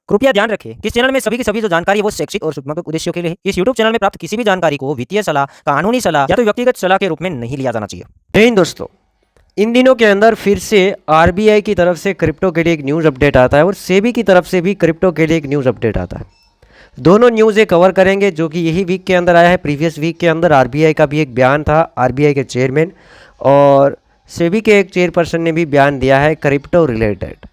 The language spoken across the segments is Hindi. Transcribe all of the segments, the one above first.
कृपया ध्यान रखें कि इस चैनल में सभी की सभी जो जानकारी है वो शैक्षिक और सूचनात्मक उद्देश्यों के लिए है। इस यूट्यूब चैनल में प्राप्त किसी भी जानकारी को वित्तीय सलाह, कानूनी सलाह या तो व्यक्तिगत सलाह के रूप में नहीं लिया जाना चाहिए। जय हिंद दोस्तों, इन दिनों के अंदर फिर से आरबीआई की तरफ से क्रिप्टो के लिए एक न्यूज़ अपडेट आता है और सेबी की तरफ से भी क्रिप्टो के लिए एक न्यूज़ अपडेट आता है। दोनों न्यूज़ें कवर करेंगे जो कि यही वीक के अंदर आया है। प्रीवियस वीक के अंदर आरबीआई का भी एक बयान था, आरबीआई के चेयरमैन और सेबी के एक चेयरपर्सन ने भी बयान दिया है क्रिप्टो रिलेटेड।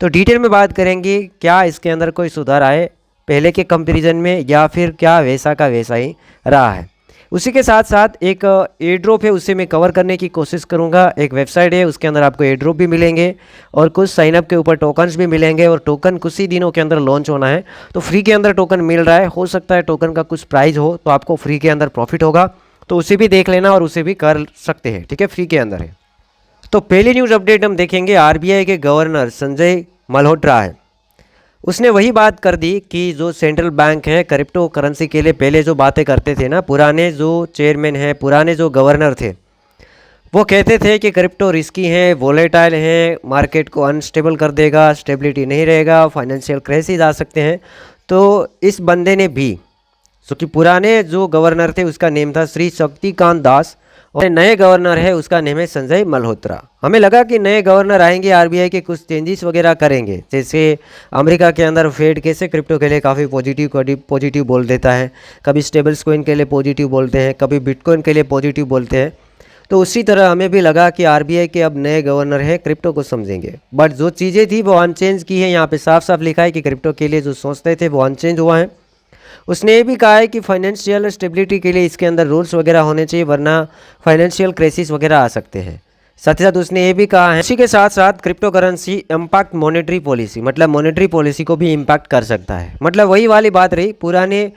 तो डिटेल में बात करेंगे क्या इसके अंदर कोई सुधार आए पहले के कंपैरिजन में या फिर क्या वैसा का वैसा ही रहा है। उसी के साथ साथ एक एयर ड्रॉप है, उसे मैं कवर करने की कोशिश करूंगा। एक वेबसाइट है, उसके अंदर आपको एयर ड्रॉप भी मिलेंगे और कुछ साइनअप के ऊपर टोकन्स भी मिलेंगे और टोकन कुछ ही दिनों के अंदर लॉन्च होना है। तो फ्री के अंदर टोकन मिल रहा है, हो सकता है टोकन का कुछ प्राइस हो तो आपको फ्री के अंदर प्रॉफिट होगा, तो उसे भी देख लेना और उसे भी कर सकते हैं। ठीक है, फ्री के अंदर है। तो पहली न्यूज़ अपडेट हम देखेंगे, आरबीआई के गवर्नर संजय मल्होत्रा है, उसने वही बात कर दी कि जो सेंट्रल बैंक है क्रिप्टो करेंसी के लिए पहले जो बातें करते थे ना, पुराने जो चेयरमैन हैं, पुराने जो गवर्नर थे, वो कहते थे कि क्रिप्टो रिस्की है, वोलेटाइल है, मार्केट को अनस्टेबल कर देगा, स्टेबिलिटी नहीं रहेगा, फाइनेंशियल क्राइसिस आ सकते हैं। तो इस बंदे ने भी, जो कि पुराने जो गवर्नर थे उसका नेम था श्री शक्तिकांत दास और नए गवर्नर है उसका नेम है संजय मल्होत्रा। हमें लगा कि नए गवर्नर आएंगे, आरबीआई के कुछ चेंजेस वगैरह करेंगे, जैसे अमेरिका के अंदर फेड कैसे क्रिप्टो के लिए काफ़ी पॉजिटिव बोल देता है, कभी स्टेबल्स कॉइन के लिए पॉजिटिव बोलते हैं, कभी बिटकॉइन के लिए पॉजिटिव बोलते हैं। तो उसी तरह हमें भी लगा कि आरबीआई के अब नए गवर्नर हैं, क्रिप्टो को समझेंगे। बट जो चीज़ें थी वो अनचेंज की है, यहाँ पे साफ साफ लिखा है कि क्रिप्टो के लिए जो सोचते थे वो अनचेंज हुआ है। उसने ये भी कहा है कि फाइनेंशियल स्टेबिलिटी के लिए इसके अंदर रूल्स वगैरह होने चाहिए, वरना फाइनेंशियल क्राइसिस वगैरह आ सकते हैं। साथ ही साथ उसने ये भी कहा है इसी के साथ साथ crypto currency impact monetary policy, मतलब मॉनेटरी पॉलिसी को भी इम्पैक्ट कर सकता है। मतलब वही वाली बात रही, पुराने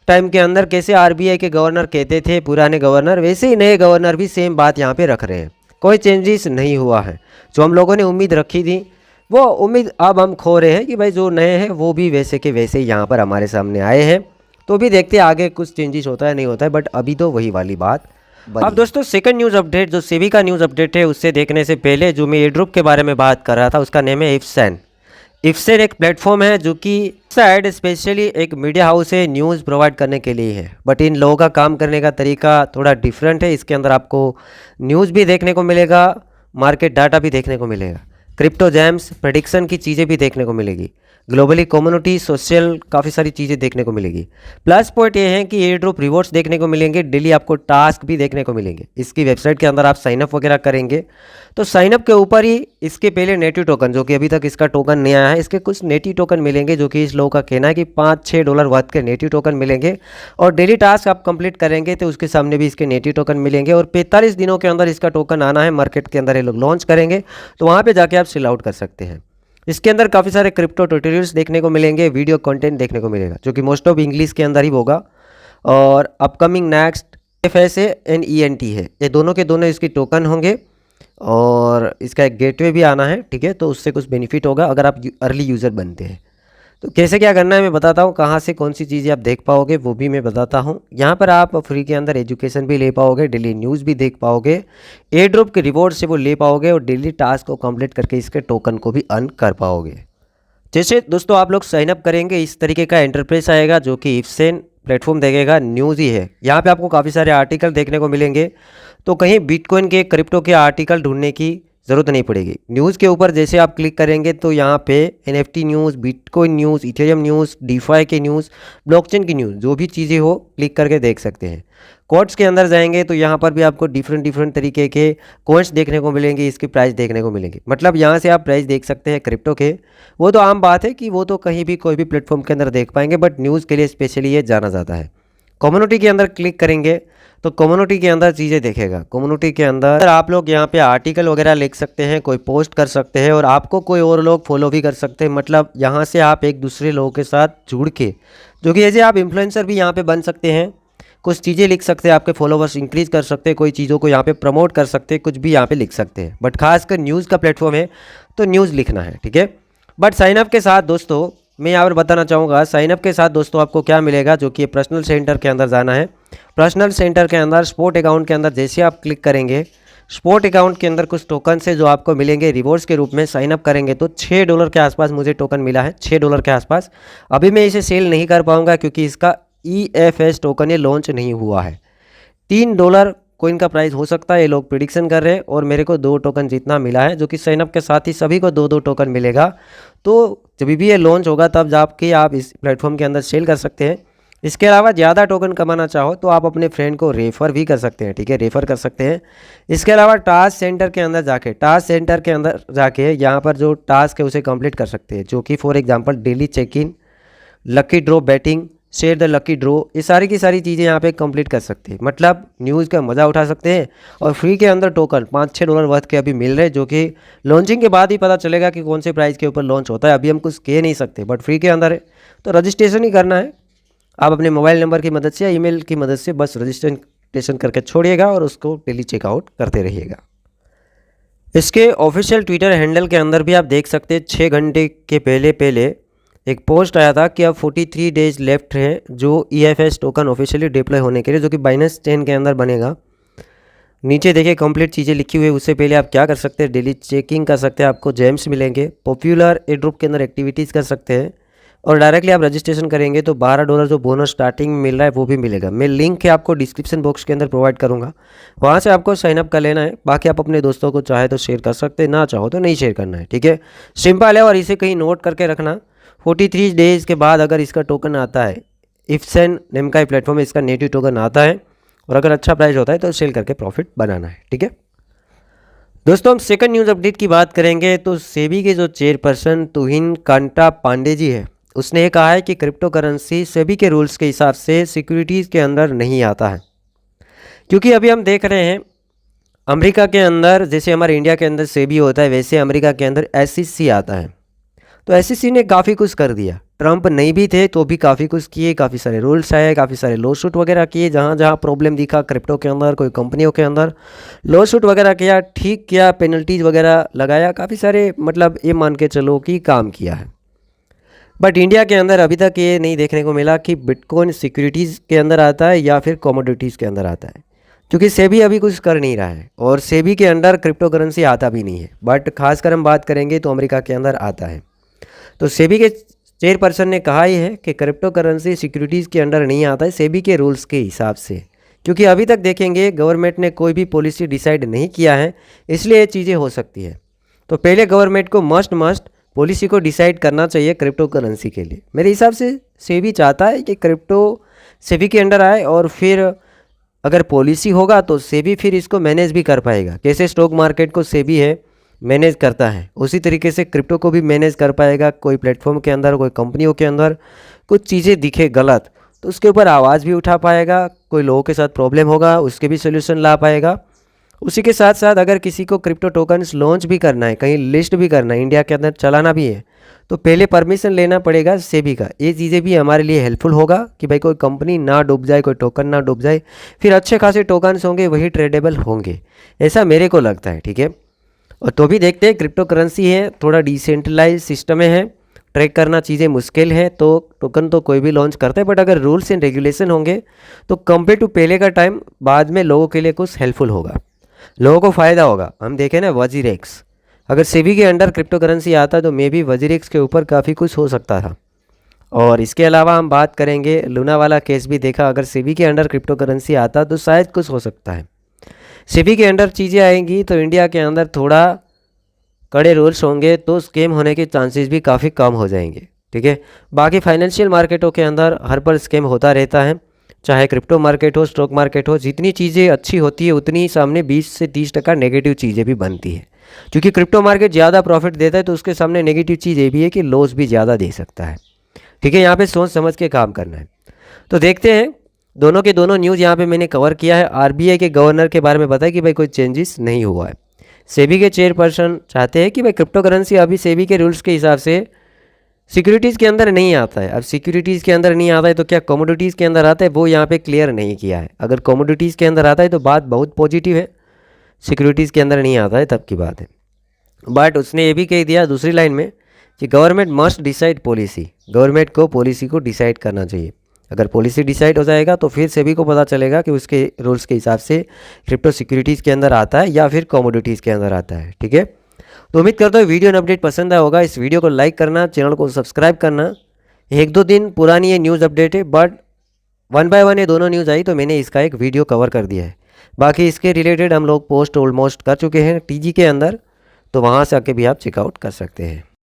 टाइम के अंदर कैसे आरबीआई के गवर्नर कहते थे पुराने गवर्नर, वैसे ही नए गवर्नर भी सेम बात यहाँ पे रख रहे हैं। कोई चेंजेस नहीं हुआ है। जो हम लोगों ने उम्मीद रखी थी वो उम्मीद अब हम खो रहे हैं कि भाई जो नए हैं वो भी वैसे के वैसे ही यहाँ पर हमारे सामने आए हैं। तो भी देखते हैं आगे कुछ चेंजेस होता है नहीं होता है, बट अभी तो वही वाली बात। अब दोस्तों सेकंड न्यूज़ अपडेट जो सेबी का न्यूज़ अपडेट है, उससे देखने से पहले जो मैं एयर ड्रॉप के बारे में बात कर रहा था उसका नेम है इफ्सेन। इफ्सेन एक प्लेटफॉर्म है जो कि शायद स्पेशली एक मीडिया हाउस है, न्यूज़ प्रोवाइड करने के लिए है, बट इन लोगों का काम करने का तरीका थोड़ा डिफरेंट है। इसके अंदर आपको न्यूज़ भी देखने को मिलेगा, मार्केट डाटा भी देखने को मिलेगा, क्रिप्टो जैम्स प्रेडिक्शन की चीज़ें भी देखने को मिलेगी, ग्लोबली कम्युनिटी सोशल काफ़ी सारी चीज़ें देखने को मिलेगी। प्लस पॉइंट ये है कि एयर ड्रॉप रिवॉर्ड्स देखने को मिलेंगे, डेली आपको टास्क भी देखने को मिलेंगे। इसकी वेबसाइट के अंदर आप साइनअप वगैरह करेंगे तो साइनअप के ऊपर ही इसके पहले नेटिव टोकन, जो कि अभी तक इसका टोकन नहीं आया है, इसके कुछ नेटिव टोकन मिलेंगे, जो कि इस लोगों का कहना है कि $5-6 वर्थ के नेटिव टोकन मिलेंगे। और डेली टास्क आप कंप्लीट करेंगे तो उसके सामने भी इसके नेटिव टोकन मिलेंगे और 45 दिनों के अंदर इसका टोकन आना है, मार्केट के अंदर ये लोग लॉन्च करेंगे, तो वहाँ पर जाके आप सेल आउट कर सकते हैं। इसके अंदर काफ़ी सारे क्रिप्टो ट्यूटोरियल्स देखने को मिलेंगे, वीडियो कंटेंट देखने को मिलेगा, जो कि मोस्ट ऑफ इंग्लिश के अंदर ही होगा। और अपकमिंग नेक्स्ट FSANENT है, ये दोनों के दोनों इसकी टोकन होंगे और इसका एक गेटवे भी आना है। ठीक है, तो उससे कुछ बेनिफिट होगा अगर आप अर्ली यूज़र बनते हैं। तो कैसे क्या करना है मैं बताता हूँ, कहाँ से कौन सी चीज़ें आप देख पाओगे वो भी मैं बताता हूँ। यहाँ पर आप फ्री के अंदर एजुकेशन भी ले पाओगे, डेली न्यूज़ भी देख पाओगे, एयर ड्रॉप के रिवॉर्ड से वो ले पाओगे और डेली टास्क को कंप्लीट करके इसके टोकन को भी अर्न कर पाओगे। जैसे दोस्तों आप लोग साइनअप करेंगे इस तरीके का इंटरफेस आएगा, जो कि इफ्सेन प्लेटफॉर्म देखेगा, न्यूज़ ही है। यहाँ पर आपको काफ़ी सारे आर्टिकल देखने को मिलेंगे, तो कहीं बिटकॉइन के क्रिप्टो के आर्टिकल ढूंढने की ज़रूरत नहीं पड़ेगी। न्यूज़ के ऊपर जैसे आप क्लिक करेंगे तो यहाँ पे NFT news, bitcoin news, Ethereum news, DeFi के न्यूज़, ब्लॉकचेन की न्यूज़, जो भी चीज़ें हो क्लिक करके देख सकते हैं। कोड्स के अंदर जाएंगे तो यहाँ पर भी आपको डिफरेंट तरीके के कोइंस देखने को मिलेंगे, इसकी प्राइस देखने को मिलेंगे। मतलब यहाँ से आप प्राइस देख सकते हैं क्रिप्टो के। वो तो आम बात है कि वो तो कहीं भी कोई भी प्लेटफॉर्म के अंदर देख पाएंगे, बट न्यूज़ के लिए स्पेशली ये जाना जाता है। कम्युनिटी के अंदर क्लिक करेंगे तो कम्युनिटी के अंदर चीज़ें देखेगा। कम्युनिटी के अंदर आप लोग यहाँ पे आर्टिकल वगैरह लिख सकते हैं, कोई पोस्ट कर सकते हैं और आपको कोई और लोग फॉलो भी कर सकते हैं। मतलब यहाँ से आप एक दूसरे लोगों के साथ जुड़ के, जो कि ऐसे आप इन्फ्लुएंसर भी यहाँ पे बन सकते हैं, कुछ चीज़ें लिख सकते हैं, आपके फॉलोवर्स इंक्रीज़ कर सकते हैं, कोई चीज़ों को यहाँ पे प्रमोट कर सकते हैं, कुछ भी यहाँ पे लिख सकते हैं। बट खासकर न्यूज़ का प्लेटफॉर्म है तो न्यूज़ लिखना है। ठीक है, बट साइनअप के साथ दोस्तों मैं यहाँ पर बताना चाहूँगा, साइनअप के साथ दोस्तों आपको क्या मिलेगा, जो कि पर्सनल सेंटर के अंदर जाना है। पर्सनल सेंटर के अंदर स्पोर्ट अकाउंट के अंदर जैसे आप क्लिक करेंगे स्पॉट अकाउंट के अंदर कुछ टोकन है जो आपको मिलेंगे रिवॉर्ड्स के रूप में। साइन अप करेंगे तो $6 के आसपास मुझे टोकन मिला है, $6 के आसपास। अभी मैं इसे सेल नहीं कर पाऊंगा क्योंकि इसका EFS टोकन ये लॉन्च नहीं हुआ है। $3 कोइन का प्राइस हो सकता है, ये लोग प्रिडिक्शन कर रहे हैं। और मेरे को 2 टोकन जितना मिला है, जो कि साइनअप के साथ ही सभी को 2-2 टोकन मिलेगा। तो जब भी ये लॉन्च होगा तब जाके आप इस प्लेटफॉर्म के अंदर सेल कर सकते हैं। इसके अलावा ज़्यादा टोकन कमाना चाहो तो आप अपने फ्रेंड को रेफ़र भी कर सकते हैं, ठीक है, रेफ़र कर सकते हैं। इसके अलावा टास्क सेंटर के अंदर जाके यहाँ पर जो टास्क है उसे कंप्लीट कर सकते हैं, जो कि for example daily check in, lucky draw batting, share the lucky draw, ये सारी की सारी चीज़ें यहाँ पे कंप्लीट कर सकते हैं। मतलब न्यूज़ का मज़ा उठा सकते हैं। और फ्री के अंदर टोकन $5-6 वर्थ के अभी मिल रहे हैं, जो कि लॉन्चिंग के बाद ही पता चलेगा कि कौन से प्राइस के ऊपर लॉन्च होता है। अभी हम कुछ कह नहीं सकते, बट फ्री के अंदर है तो रजिस्ट्रेशन ही करना है। आप अपने मोबाइल नंबर की मदद से या ईमेल की मदद से बस रजिस्ट्रेशन करके छोड़िएगा और उसको डेली चेकआउट करते रहिएगा। इसके ऑफिशियल ट्विटर हैंडल के अंदर भी आप देख सकते हैं 6 घंटे के पहले एक पोस्ट आया था कि अब 43 डेज लेफ्ट हैं जो EFS टोकन ऑफिशियली डिप्लॉय होने के लिए, जो कि बाइनेंस चेन के अंदर बनेगा। नीचे देखिए कंप्लीट चीज़ें लिखी हुई है। उससे पहले आप क्या कर सकते हैं, डेली चेकिंग कर सकते हैं, आपको जेम्स मिलेंगे, पॉपुलर एड्रोप के अंदर एक्टिविटीज़ कर सकते हैं और डायरेक्टली आप रजिस्ट्रेशन करेंगे तो $12 जो बोनस स्टार्टिंग में मिल रहा है वो भी मिलेगा। मैं लिंक है आपको डिस्क्रिप्शन बॉक्स के अंदर प्रोवाइड करूँगा, वहाँ से आपको साइनअप कर लेना है। बाकी आप अपने दोस्तों को चाहे तो शेयर कर सकते हैं, ना चाहो तो नहीं शेयर करना है, ठीक है। सिंपल है और इसे कहीं नोट करके रखना। 43 डेज़ के बाद अगर इसका टोकन आता है, इफ्सेन नेम का प्लेटफॉर्म में इसका नेटिव टोकन आता है और अगर अच्छा प्राइस होता है तो सेल करके प्रॉफिट बनाना है, ठीक है। दोस्तों हम सेकंड न्यूज़ अपडेट की बात करेंगे तो सेबी के जो चेयरपर्सन तुहिन कांटा पांडे जी है, उसने ये कहा है कि क्रिप्टो करेंसी सेबी के रूल्स के हिसाब से सिक्योरिटीज़ के अंदर नहीं आता है। क्योंकि अभी हम देख रहे हैं अमेरिका के अंदर जैसे हमारे इंडिया के अंदर सेबी होता है, वैसे अमेरिका के अंदर SEC आता है। तो SEC ने काफ़ी कुछ कर दिया। ट्रंप नहीं भी थे तो भी काफ़ी कुछ किए, काफ़ी सारे रूल्स आए, काफ़ी सारे लॉ सूट वगैरह किए। जहाँ जहाँ प्रॉब्लम दिखा क्रिप्टो के अंदर, कोई कंपनियों के अंदर लॉ सूट वगैरह किया, ठीक किया, पेनल्टीज वगैरह लगाया, काफ़ी सारे मतलब ये मान के चलो कि काम किया है। बट इंडिया के अंदर अभी तक ये नहीं देखने को मिला कि बिटकॉइन सिक्योरिटीज़ के अंदर आता है या फिर कमोडिटीज़ के अंदर आता है, क्योंकि सेबी अभी कुछ कर नहीं रहा है और सेबी के अंडर क्रिप्टो करेंसी आता भी नहीं है। बट खासकर हम बात करेंगे तो अमेरिका के अंदर आता है। तो सेबी के चेयरपर्सन ने कहा ही है कि क्रिप्टो करेंसी सिक्योरिटीज़ के अंडर नहीं आता है सेबी के रूल्स के हिसाब से, क्योंकि अभी तक देखेंगे गवर्नमेंट ने कोई भी पॉलिसी डिसाइड नहीं किया है, इसलिए ये चीज़ें हो सकती है। तो पहले गवर्नमेंट को मस्ट पॉलिसी को डिसाइड करना चाहिए क्रिप्टो करेंसी के लिए। मेरे हिसाब से सेबी चाहता है कि क्रिप्टो सेबी के अंडर आए और फिर अगर पॉलिसी होगा तो सेबी फिर इसको मैनेज भी कर पाएगा। कैसे स्टॉक मार्केट को सेबी है मैनेज करता है, उसी तरीके से क्रिप्टो को भी मैनेज कर पाएगा। कोई प्लेटफॉर्म के अंदर, कोई कंपनियों के अंदर कुछ चीज़ें दिखे गलत तो उसके ऊपर आवाज़ भी उठा पाएगा। कोई लोगों के साथ प्रॉब्लम होगा उसके भी सोल्यूशन ला पाएगा। उसी के साथ साथ अगर किसी को क्रिप्टो टोकन्स लॉन्च भी करना है, कहीं लिस्ट भी करना है, इंडिया के अंदर चलाना भी है, तो पहले परमिशन लेना पड़ेगा सेबी का। ये चीज़ें भी हमारे लिए हेल्पफुल होगा कि भाई कोई कंपनी ना डूब जाए, कोई टोकन ना डूब जाए, फिर अच्छे खासे टोकन्स होंगे वही ट्रेडेबल होंगे, ऐसा मेरे को लगता है, ठीक है। और तो भी देखते हैं, क्रिप्टो करेंसी है, थोड़ा डिसेंट्रलाइज सिस्टम में है, ट्रैक करना चीज़ें मुश्किल है, तो टोकन तो कोई भी लॉन्च करता है। बट अगर रूल्स एंड रेगुलेशन होंगे तो कंपेयर टू पहले का टाइम बाद में लोगों के लिए कुछ हेल्पफुल होगा, लोगों को फ़ायदा होगा। हम देखें ना वजीरेक्स, अगर सेबी के अंडर क्रिप्टो करेंसी आता तो मे भी वजीरेक्स के ऊपर काफ़ी कुछ हो सकता था। और इसके अलावा हम बात करेंगे लूना वाला केस भी देखा, अगर सेबी के अंडर क्रिप्टो करेंसी आता तो शायद कुछ हो सकता है। सेबी के अंडर चीज़ें आएंगी तो इंडिया के अंदर थोड़ा कड़े रूल्स होंगे तो स्कैम होने के चांसेस भी काफ़ी कम हो जाएंगे, ठीक है। बाकी फाइनेंशियल मार्केटों के अंदर हर पर स्कैम होता रहता है, चाहे क्रिप्टो मार्केट हो, स्टॉक मार्केट हो। जितनी चीज़ें अच्छी होती है उतनी ही सामने 20 से 30% नेगेटिव चीज़ें भी बनती है। क्योंकि क्रिप्टो मार्केट ज़्यादा प्रॉफिट देता है तो उसके सामने नेगेटिव चीज़ ये भी है कि लॉस भी ज़्यादा दे सकता है, ठीक है। यहाँ पे सोच समझ के काम करना है। तो देखते हैं, दोनों के दोनों न्यूज़ यहाँ पे मैंने कवर किया है। RBI के गवर्नर के बारे में बताया कि भाई कोई चेंजेस नहीं हुआ है। सेबी के चेयरपर्सन चाहते हैं कि भाई क्रिप्टो करेंसी अभी सेबी के रूल्स के हिसाब से सिक्योरिटीज़ के अंदर नहीं आता है। अब सिक्योरिटीज़ के अंदर नहीं आता है तो क्या कमोडिटीज़ के अंदर आता है, वो यहाँ पे क्लियर नहीं किया है। अगर कमोडिटीज़ के अंदर आता है तो बात बहुत पॉजिटिव है, सिक्योरिटीज़ के अंदर नहीं आता है तब की बात है। बट उसने ये भी कह दिया दूसरी लाइन में कि government must decide policy, government को पॉलिसी को डिसाइड करना चाहिए। अगर पॉलिसी डिसाइड हो जाएगा तो फिर सेबी को पता चलेगा कि उसके रूल्स के हिसाब से क्रिप्टो सिक्योरिटीज़ के अंदर आता है या फिर कमोडिटीज़ के अंदर आता है। ठीक है, तो उम्मीद करता हूँ वीडियो अपडेट पसंद आया होगा। इस वीडियो को लाइक करना, चैनल को सब्सक्राइब करना। 1-2 दिन पुरानी ये न्यूज़ अपडेट है, बट 1 बाय 1 ये दोनों न्यूज़ आई तो मैंने इसका एक वीडियो कवर कर दिया है। बाकी इसके रिलेटेड हम लोग पोस्ट ऑलमोस्ट कर चुके हैं टीजी के अंदर, तो वहाँ से आके भी आप चेकआउट कर सकते हैं।